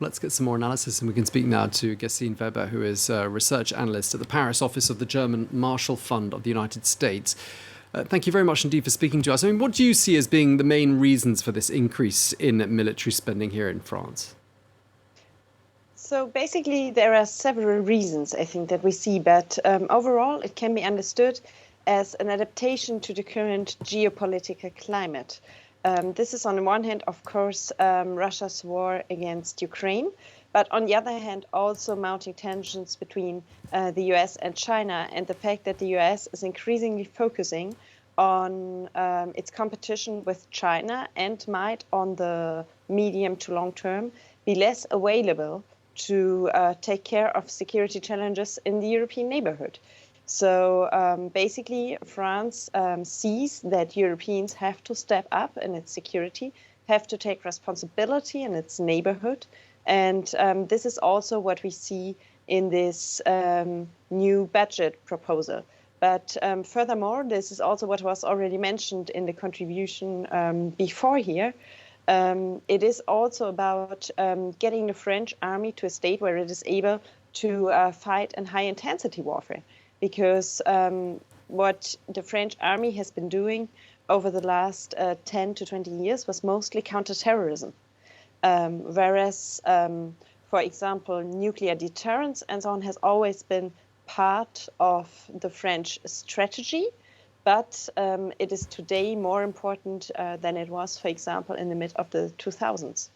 Let's get some more analysis, and we can speak now to Gesine Weber, who is a research analyst at the Paris office of the German Marshall Fund of the United States. Thank you very much indeed for speaking to us. I mean, what do you see as being the main reasons for this increase in military spending here in France? So basically, there are several reasons, I think, that we see, but overall, it can be understood as an adaptation to the current geopolitical climate. This is on the one hand, of course, Russia's war against Ukraine, but on the other hand, also mounting tensions between the US and China, and the fact that the US is increasingly focusing on its competition with China and might, on the medium to long term, be less available to take care of security challenges in the European neighborhood. So basically, France sees that Europeans have to step up in its security, have to take responsibility in its neighborhood. And this is also what we see in this new budget proposal. But furthermore, this is also what was already mentioned in the contribution before here. It is also about getting the French army to a state where it is able to fight in high-intensity warfare. Because what the French army has been doing over the last 10 to 20 years was mostly counterterrorism. Whereas, for example, nuclear deterrence and so on has always been part of the French strategy, but it is today more important than it was, for example, in the mid of the 2000s.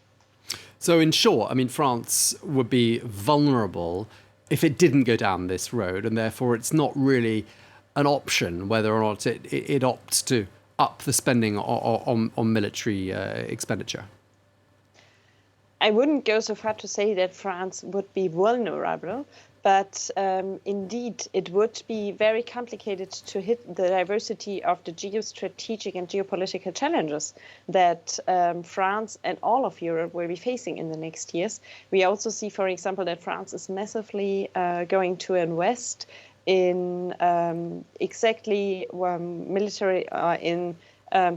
So in short, I mean, France would be vulnerable if it didn't go down this road, and therefore it's not really an option whether or not it opts to up the spending on military expenditure. I wouldn't go so far to say that France would be vulnerable, but indeed it would be very complicated to hit the diversity of the geostrategic and geopolitical challenges that France and all of Europe will be facing in the next years. We also see, for example, that France is massively going to invest in exactly military in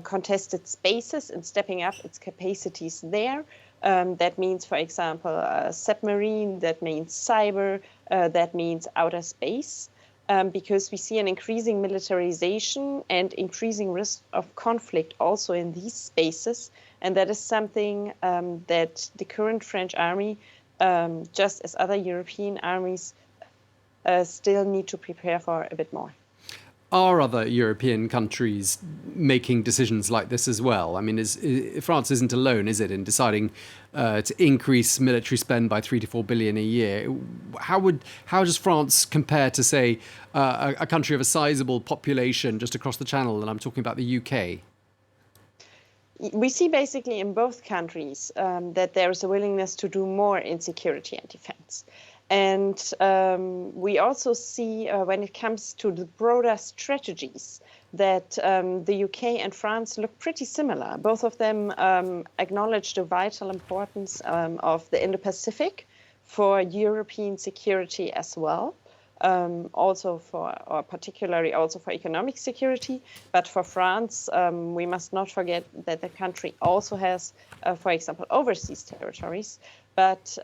contested spaces and stepping up its capacities there. That means, for example, a submarine, that means cyber, that means outer space, because we see an increasing militarization and increasing risk of conflict also in these spaces. And that is something that the current French army, just as other European armies, still need to prepare for a bit more. Are other European countries making decisions like this as well? I mean, France isn't alone, is it, in deciding to increase military spend by 3 to 4 billion a year? How does France compare to, say, a country of a sizable population just across the Channel? And I'm talking about the UK. We see basically in both countries that there is a willingness to do more in security and defense. And we also see when it comes to the broader strategies that the UK and France look pretty similar. Both of them acknowledge the vital importance of the Indo-Pacific for European security as well. Particularly also for economic security. But for France, we must not forget that the country also has, for example, overseas territories. But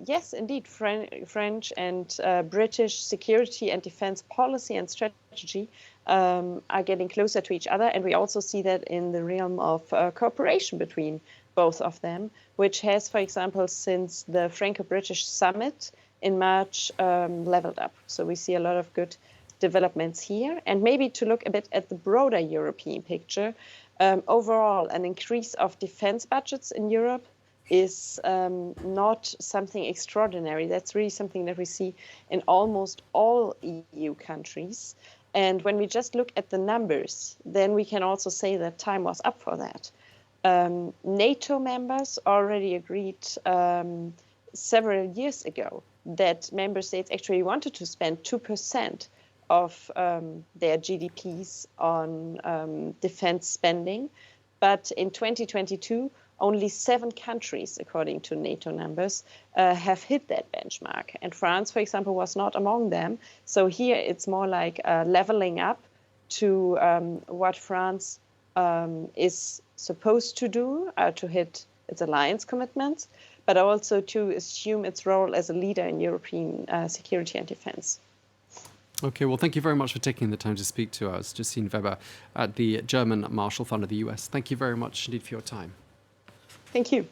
yes, indeed, French and British security and defense policy and strategy are getting closer to each other. And we also see that in the realm of cooperation between both of them, which has, for example, since the Franco-British summit in March, leveled up. So we see a lot of good developments here. And maybe to look a bit at the broader European picture, overall, an increase of defense budgets in Europe is not something extraordinary. That's really something that we see in almost all EU countries. And when we just look at the numbers, then we can also say that time was up for that. NATO members already agreed several years ago that member states actually wanted to spend 2% of their GDPs on defense spending. But in 2022, only 7 countries, according to NATO numbers, have hit that benchmark. And France, for example, was not among them. So here it's more like leveling up to what France is supposed to do to hit its alliance commitments. but also to assume its role as a leader in European security and defense. Okay, well, thank you very much for taking the time to speak to us, Gesine Weber at the German Marshall Fund of the US. Thank you very much indeed for your time. Thank you.